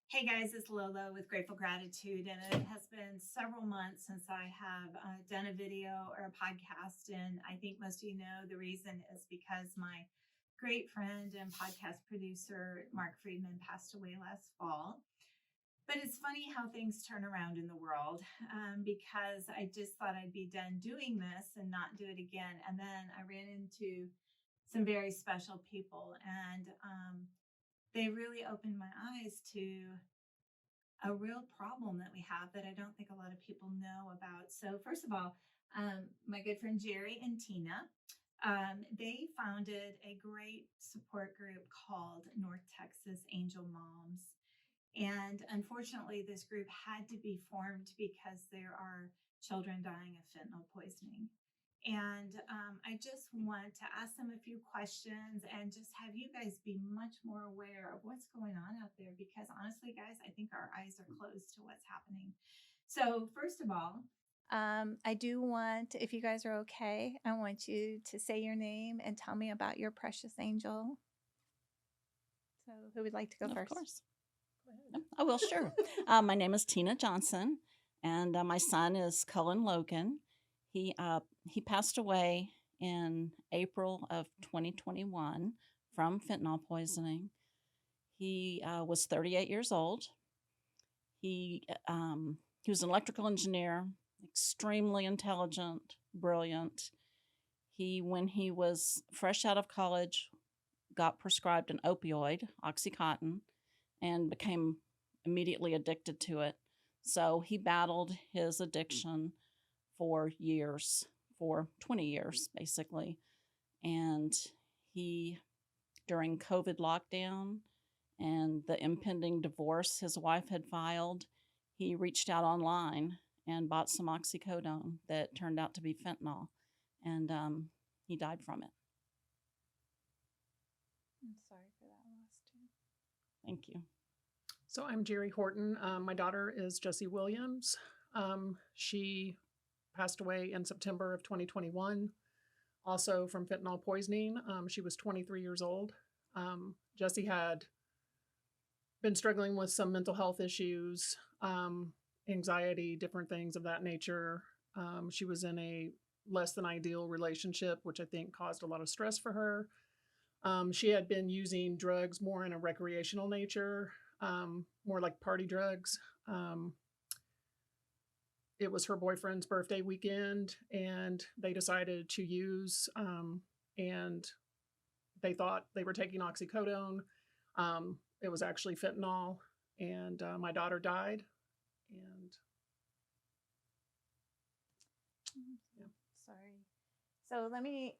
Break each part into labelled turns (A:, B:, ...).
A: Hey guys, it's Lola with Grateful Gratitude, and it has been several months since I have done a video or a podcast. And I think most of you know the reason is because my great friend and podcast producer, Mark Friedman, passed away last fall. But it's funny how things turn around in the world because I just thought I'd be done doing this and not do it again. And then I ran into some very special people, and they really opened my eyes to a real problem that we have that I don't think a lot of people know about. So, first of all, my good friend Jerry and Tina, they founded a great support group called North Texas Angel Moms. And unfortunately, this group had to be formed because there are children dying of fentanyl poisoning. And I just want to ask them a few questions and just have you guys be much more aware of what's going on out there. Because honestly, guys, I think our eyes are closed to what's happening. So, first of all, I do want, if you guys are okay, I want you to say your name and tell me about your precious angel. So, who would like to go
B: Of
A: first?
B: course. I will, sure. My name is Tina Johnson, and my son is Cullen Logan. He passed away in April of 2021 from fentanyl poisoning. He was 38 years old. He was an electrical engineer, extremely intelligent, brilliant. When he was fresh out of college, got prescribed an opioid, Oxycontin, and became immediately addicted to it. So he battled his addiction for years, for 20 years, basically. And during COVID lockdown and the impending divorce his wife had filed, he reached out online and bought some oxycodone that turned out to be fentanyl. And he died from it.
A: I'm sorry for that loss, too.
B: Thank you.
C: So I'm Jerry Horton. My daughter is Jessie Williams. She passed away in September of 2021, also from fentanyl poisoning. She was 23 years old. Jessie had been struggling with some mental health issues, anxiety, different things of that nature. She was in a less than ideal relationship, which I think caused a lot of stress for her. She had been using drugs more in a recreational nature, more like party drugs. It was her boyfriend's birthday weekend, and they decided to use, and they thought they were taking oxycodone. It was actually fentanyl, and my daughter died. And
A: yeah. Sorry. So let me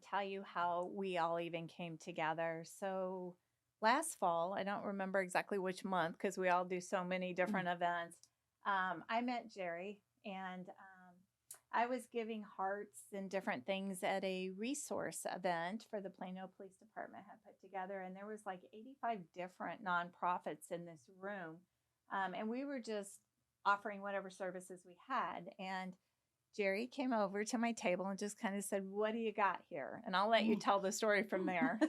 A: tell you how we all even came together. So last fall, I don't remember exactly which month because we all do so many different events. I met Jerry, and I was giving hearts and different things at a resource event for the Plano Police Department had put together. And there was like 85 different nonprofits in this room. And we were just offering whatever services we had. And Jerry came over to my table and just kind of said, "What do you got here?" And I'll let you tell the story from there.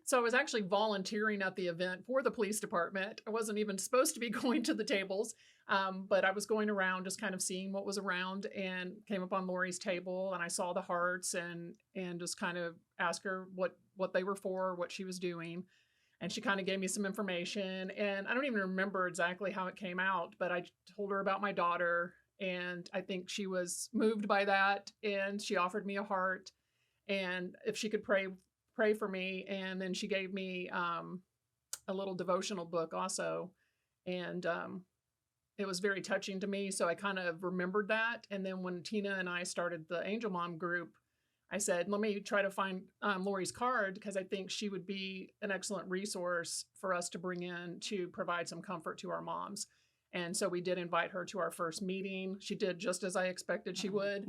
C: So I was actually volunteering at the event for the police department. I wasn't even supposed to be going to the tables, but I was going around just kind of seeing what was around, and came up on Lori's table, and I saw the hearts, and just kind of asked her what they were for, what she was doing. And she kind of gave me some information, and I don't even remember exactly how it came out, but I told her about my daughter, and I think she was moved by that, and she offered me a heart, and if she could pray for me. And then she gave me a little devotional book also, and it was very touching to me. So I kind of remembered that. And then when Tina and I started the Angel Mom group, I said, let me try to find Lori's card, because I think she would be an excellent resource for us to bring in to provide some comfort to our moms. And so we did invite her to our first meeting. She did just as I expected she would.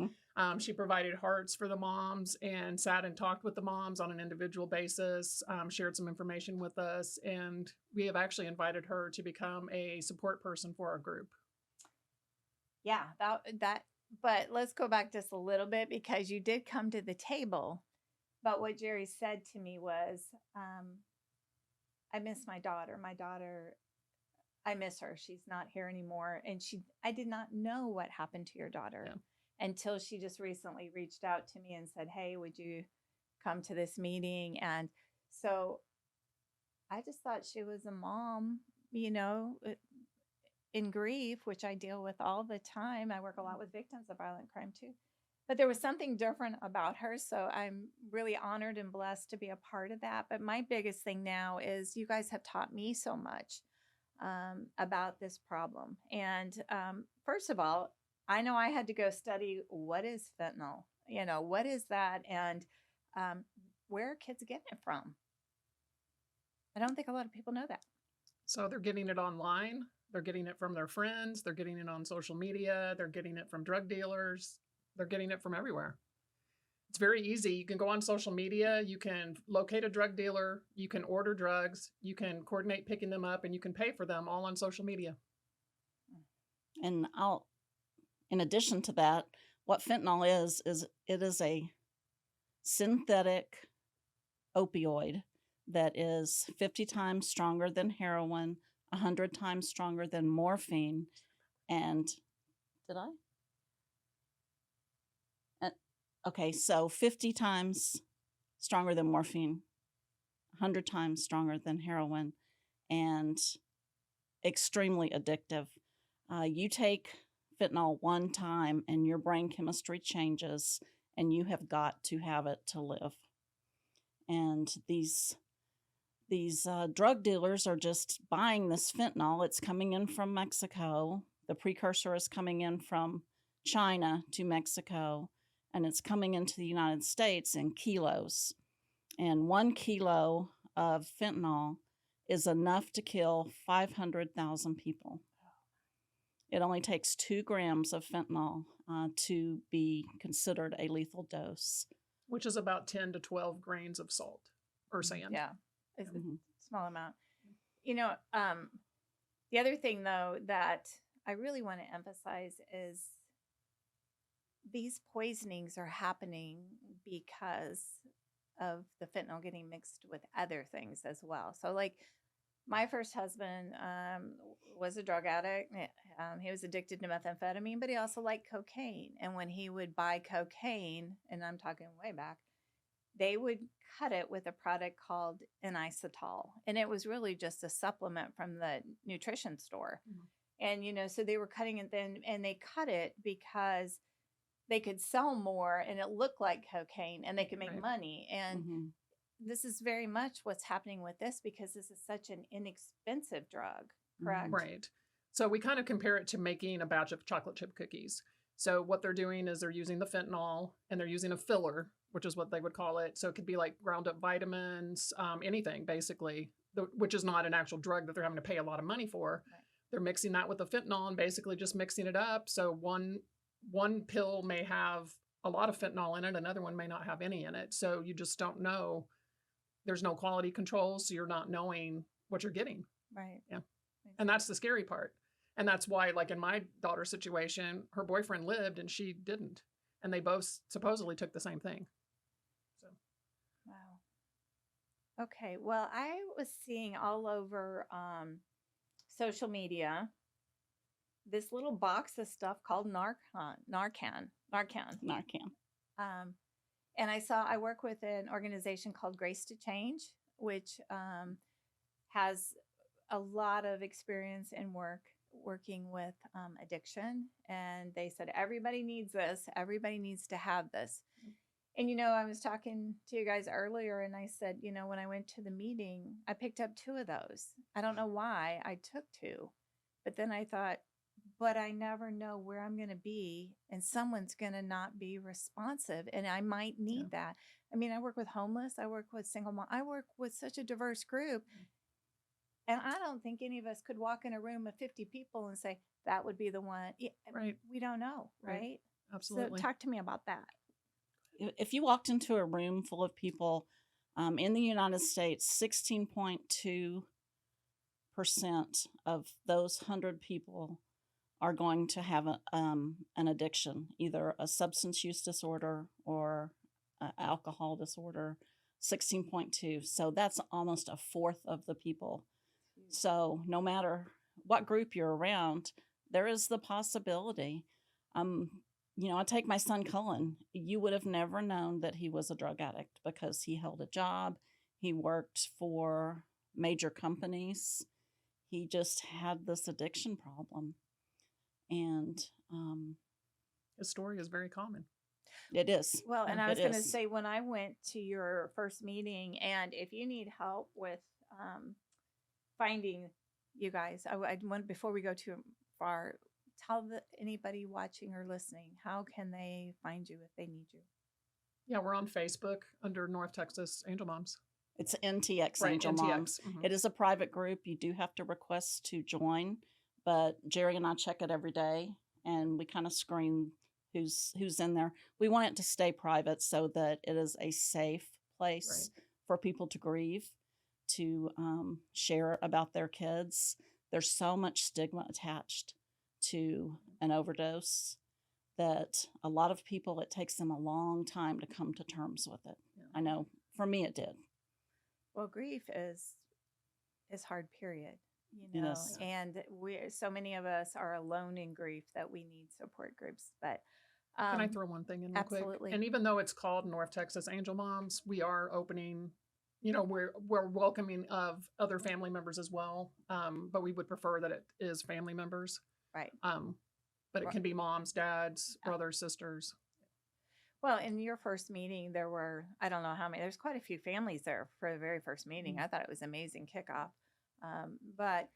C: She provided hearts for the moms and sat and talked with the moms on an individual basis, shared some information with us, and we have actually invited her to become a support person for our group.
A: Yeah, but let's go back just a little bit, because you did come to the table. But what Jerry said to me was, I miss my daughter. My daughter
D: I miss her. She's not here anymore. And I did not know what happened to your daughter until she just recently reached out to me and said, hey, would you come to this meeting? And so I just thought she was a mom, in grief, which I deal with all the time. I work a lot with victims of violent crime too. But there was something different about her. So I'm really honored and blessed to be a part of that. But my biggest thing now is you guys have taught me so much about this problem. And first of all, I know I had to go study what is fentanyl, what is that? And where are kids getting it from? I don't think a lot of people know that.
C: So they're getting it online. They're getting it from their friends. They're getting it on social media. They're getting it from drug dealers. They're getting it from everywhere. It's very easy. You can go on social media. You can locate a drug dealer. You can order drugs. You can coordinate picking them up, and you can pay for them all on social media.
B: And in addition to that, what fentanyl is it is a synthetic opioid that is 50 times stronger than heroin, 100 times stronger than morphine, and okay, so 50 times stronger than morphine, 100 times stronger than heroin, and extremely addictive. You take fentanyl one time and your brain chemistry changes, and you have got to have it to live. And these drug dealers are just buying this fentanyl. It's coming in from Mexico. The precursor is coming in from China to Mexico, and it's coming into the United States in kilos. And 1 kilo of fentanyl is enough to kill 500,000 people. It only takes 2 grams of fentanyl to be considered a lethal dose.
C: Which is about 10 to 12 grains of salt or sand.
D: Yeah, it's a small amount. The other thing, though, that I really want to emphasize is these poisonings are happening because of the fentanyl getting mixed with other things as well. So, like, my first husband was a drug addict. He was addicted to methamphetamine, but he also liked cocaine. And when he would buy cocaine, and I'm talking way back, they would cut it with a product called inositol. And it was really just a supplement from the nutrition store. Mm-hmm. And, so they were cutting it then, and they cut it because they could sell more and it looked like cocaine and they could make money. And this is very much what's happening with this because this is such an inexpensive drug, correct?
C: Right. So we kind of compare it to making a batch of chocolate chip cookies. So what they're doing is they're using the fentanyl and they're using a filler, which is what they would call it. So it could be like ground up vitamins, anything basically, which is not an actual drug that they're having to pay a lot of money for. Right. They're mixing that with the fentanyl and basically just mixing it up. So one pill may have a lot of fentanyl in it. Another one may not have any in it. So you just don't know. There's no quality control. So you're not knowing what you're getting.
D: Right.
C: Yeah. And that's the scary part. And that's why, like in my daughter's situation, her boyfriend lived and she didn't. And they both supposedly took the same thing. So.
D: Wow. Okay. Well, I was seeing all over social media this little box of stuff called Narcan. And I work with an organization called Grace to Change, which has a lot of experience in working with addiction. And they said, everybody needs this. Everybody needs to have this. And, I was talking to you guys earlier and I said, when I went to the meeting, I picked up 2 of those. I don't know why I took 2, but then I thought, but I never know where I'm going to be and someone's going to not be responsive and I might need that. I mean, I work with homeless. I work with single mom. I work with such a diverse group. And I don't think any of us could walk in a room of 50 people and say, that would be the one.
C: Right.
D: We don't know. Right.
C: Absolutely.
D: So talk to me about that.
B: If you walked into a room full of people in the United States, 16.2% of those 100 people are going to have an addiction, either a substance use disorder or alcohol disorder, 16.2. So that's almost a fourth of the people. So no matter what group you're around, there is the possibility. I take my son Cullen. You would have never known that he was a drug addict because he held a job. He worked for major companies. He just had this addiction problem. And
C: His story is very common.
B: it is.
D: Well, and
B: Yeah,
D: I was
B: it
D: going to
B: is.
D: say, when I went to your first meeting, and if you need help with finding you guys, I want, before we go too far, tell anybody watching or listening, how can they find you if they need you?
C: Yeah, we're on Facebook under North Texas Angel Moms.
B: It's NTX
C: Right,
B: Angel
C: NTX.
B: Moms.
C: Mhm.
B: It is a private group. You do have to request to join, but Jerry and I check it every day, and we kind of screen who's in there. We want it to stay private so that it is a safe place for people to grieve, to share about their kids. There's so much stigma attached to an overdose that a lot of people, it takes them a long time to come to terms with it.
C: Yeah.
B: I know for me it did.
D: Well, grief is hard, period.
B: Yes.
D: And so many of us are alone in grief that we need support groups. But
C: Can I throw one thing in real
D: absolutely.
C: quick? And even though it's called North Texas Angel Moms, we are opening, we're welcoming of other family members as well. But we would prefer that it is family members.
D: Right.
C: But it can be moms, dads, brothers, sisters.
D: Well, in your first meeting, there were, I don't know how many, there's quite a few families there for the very first meeting. I thought it was an amazing kickoff. But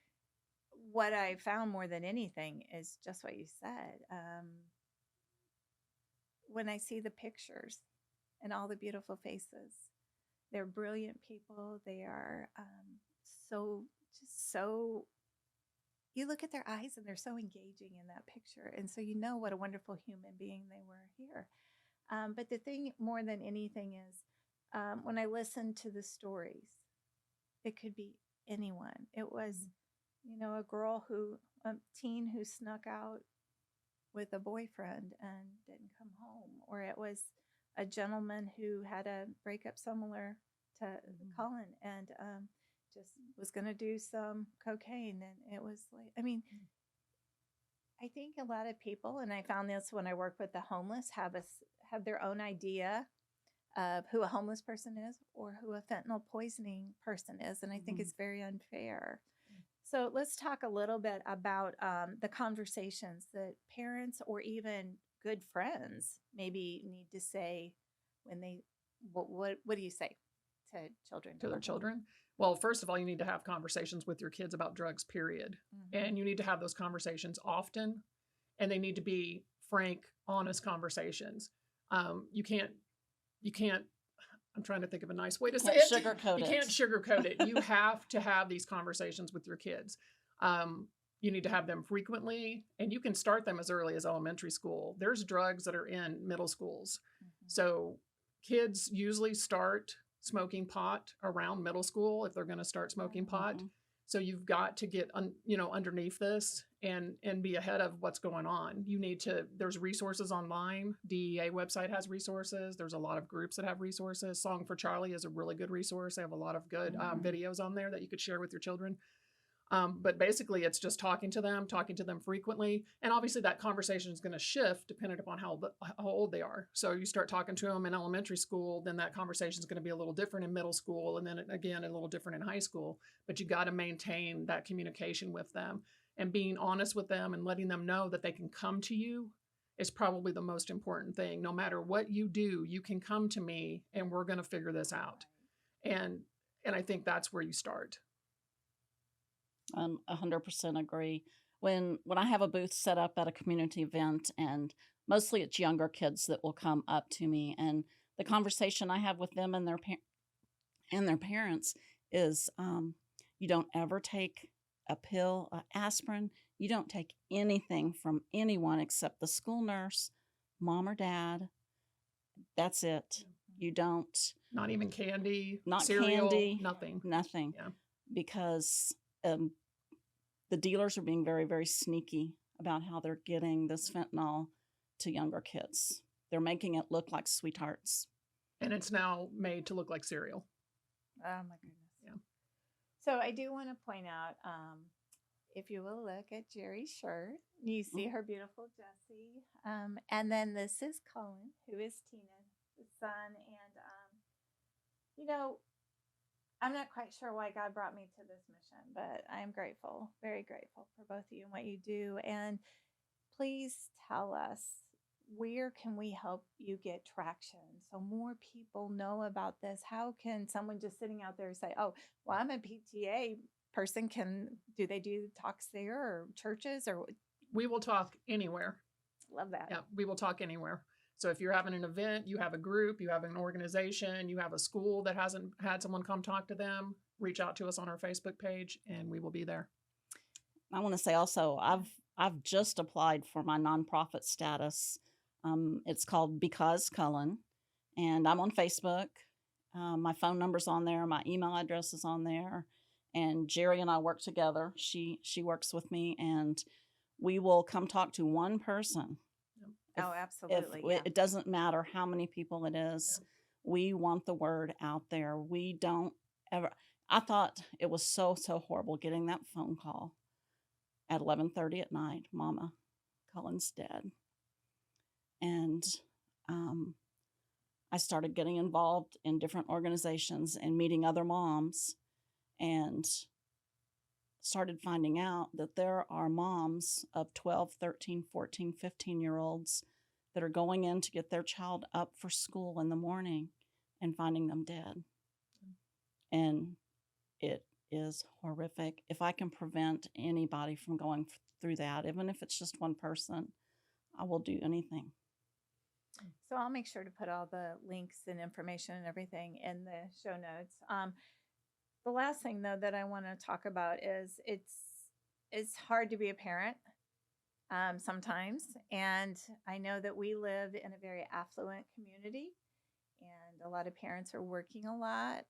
D: what I found more than anything is just what you said. When I see the pictures and all the beautiful faces, they're brilliant people. They are so, you look at their eyes and they're so engaging in that picture. And so you know what a wonderful human being they were here. But the thing more than anything is when I listen to the stories, it could be anyone. It was, a girl a teen who snuck out with a boyfriend and didn't come home. Or it was a gentleman who had a breakup similar to Colin and just was going to do some cocaine. And it was like, I think a lot of people, and I found this when I work with the homeless, have their own idea of who a homeless person is or who a fentanyl poisoning person is. And I think it's very unfair. So let's talk a little bit about the conversations that parents or even good friends maybe need to say when they, what do you say to children?
C: To their children? Well, first of all, you need to have conversations with your kids about drugs, period. And you need to have those conversations often, and they need to be frank, honest conversations. You can't, I'm trying to think of a nice way to say it.
B: Sugarcoat
C: You
B: it.
C: can't sugarcoat it. You have to have these conversations with your kids. You need to have them frequently, and you can start them as early as elementary school. There's drugs that are in middle schools. So kids usually start smoking pot around middle school if they're going to start smoking pot. So you've got to get underneath this and be ahead of what's going on. There's resources online. DEA website has resources. There's a lot of groups that have resources. Song for Charlie is a really good resource. They have a lot of good videos on there that you could share with your children. But basically it's just talking to them frequently. And obviously that conversation is going to shift depending upon how old they are. So you start talking to them in elementary school, then that conversation is going to be a little different in middle school. And then again, a little different in high school, but you got to maintain that communication with them and being honest with them and letting them know that they can come to you is probably the most important thing. No matter what you do, you can come to me and we're going to figure this out. And I think that's where you start.
B: 100% agree. When I have a booth set up at a community event, and mostly it's younger kids that will come up to me, and the conversation I have with them and their parents is, you don't ever take a pill, aspirin. You don't take anything from anyone except the school nurse, mom or dad. That's it. You don't.
C: Not even candy,
B: Not
C: cereal,
B: candy.
C: nothing.
B: Nothing.
C: Yeah.
B: Because the dealers are being very, very sneaky about how they're getting this fentanyl to younger kids. They're making it look like sweethearts.
C: And it's now made to look like cereal.
D: Oh my goodness.
C: Yeah.
D: So I do want to point out, if you will look at Jerry's shirt, you see her beautiful Jessie. And then this is Cullen, who is Tina, the son. And, you know, I'm not quite sure why God brought me to this mission, but I'm grateful, very grateful for both of you and what you do. And please tell us, where can we help you get traction so more people know about this? How can someone just sitting out there say, oh, well, I'm a PTA person. Do they do talks there or churches or?
C: We will talk anywhere.
D: Love that.
C: Yeah, we will talk anywhere. So if you're having an event, you have a group, you have an organization, you have a school that hasn't had someone come talk to them, reach out to us on our Facebook page and we will be there.
B: I want to say also, I've just applied for my nonprofit status. It's called Because Cullen, and I'm on Facebook. My phone number's on there. My email address is on there. And Jerry and I work together. She works with me, and we will come talk to one person.
D: Oh, absolutely.
B: It doesn't matter how many people it is. Yeah. We want the word out there. We don't ever. I thought it was so horrible getting that phone call at 11:30 at night. Mama, Cullen's dead. And I started getting involved in different organizations and meeting other moms, and started finding out that there are moms of 12, 13, 14, 15-year-olds that are going in to get their child up for school in the morning and finding them dead. And it is horrific. If I can prevent anybody from going through that, even if it's just one person, I will do anything.
D: So I'll make sure to put all the links and information and everything in the show notes. The last thing, though, that I want to talk about is it's hard to be a parent sometimes. And I know that we live in a very affluent community, and a lot of parents are working a lot.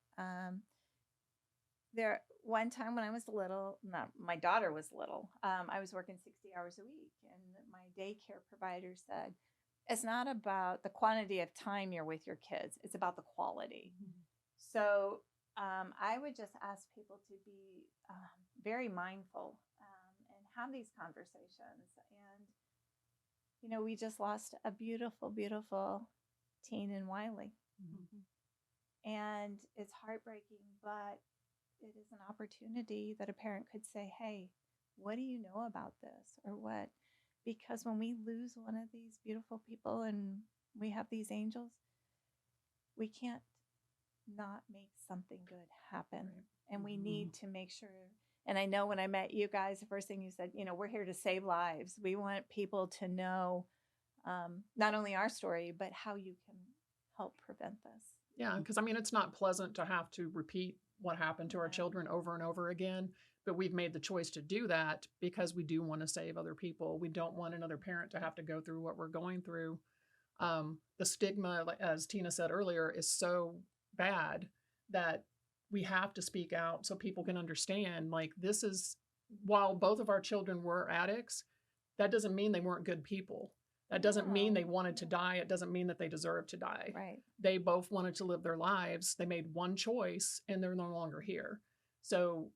D: One time when I was little, my daughter was little, I was working 60 hours a week, and my daycare provider said, it's not about the quantity of time you're with your kids, it's about the quality. Mm-hmm. So I would just ask people to be very mindful and have these conversations. And, you know, we just lost a beautiful, beautiful teen in Wiley. Mm-hmm. And it's heartbreaking, but it is an opportunity that a parent could say, hey, what do you know about this? Or what? Because when we lose one of these beautiful people and we have these angels, we can't not make something good happen. Right. And we need to make sure. And I know when I met you guys, the first thing you said, you know, we're here to save lives. We want people to know not only our story, but how you can help prevent this.
C: Yeah, because I mean, it's not pleasant to have to repeat what happened to our children over and over again, but we've made the choice to do that because we do want to save other people. We don't want another parent to have to go through what we're going through. The stigma, as Tina said earlier, is so bad that we have to speak out so people can understand, like, this is, while both of our children were addicts, that doesn't mean they weren't good people. That doesn't mean they wanted to die. It doesn't mean that they deserve to die.
D: Right.
C: They both wanted to live their lives. They made one choice and they're no longer here. So,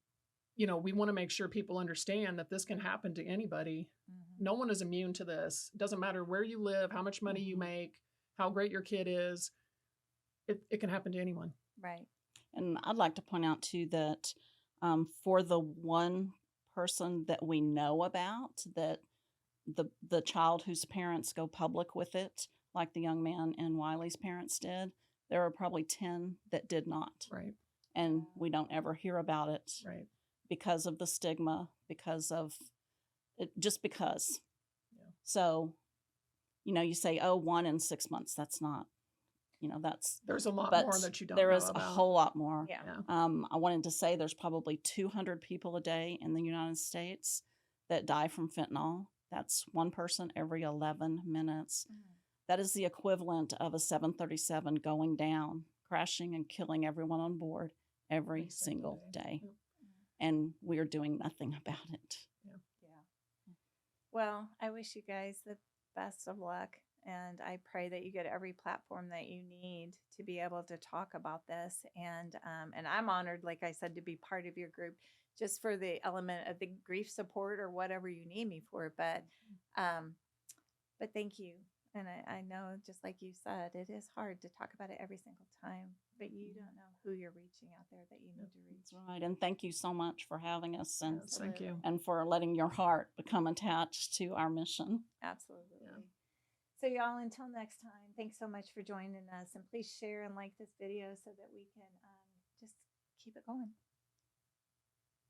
C: you know, we want to make sure people understand that this can happen to anybody. Mm-hmm. No one is immune to this. It doesn't matter where you live, how much money you make, how great your kid is. It can happen to anyone.
D: Right.
B: And I'd like to point out too that for the one person that we know about, that the child whose parents go public with it, like the young man and Wiley's parents did, there are probably 10 that did not.
C: Right.
B: And we don't ever hear about it.
C: Right.
B: Because of the stigma, because of it, just because.
C: Yeah.
B: So, you know, you say, oh, 1 in 6 months. That's not, you know,
C: there's a lot more that you don't know
B: there is
C: about.
B: a whole lot more.
D: Yeah.
B: I wanted to say there's probably 200 people a day in the United States that die from fentanyl. That's one person every 11 minutes. Mm-hmm. That is the equivalent of a 737 going down, crashing and killing everyone on board every single day. Yep. And we are doing nothing about it.
D: Yeah. Well, I wish you guys the best of luck. And I pray that you get every platform that you need to be able to talk about this. And I'm honored, like I said, to be part of your group, just for the element of the grief support or whatever you need me for. But thank you. And I know, just like you said, it is hard to talk about it every single time, but you don't know who you're reaching out there that you need to reach.
B: That's right. And thank you so much for having us and
C: Yes, thank you.
B: and for letting your heart become attached to our mission.
D: Absolutely.
C: Yeah.
D: So y'all, until next time, thanks so much for joining us, and please share and like this video so that we can just keep it going.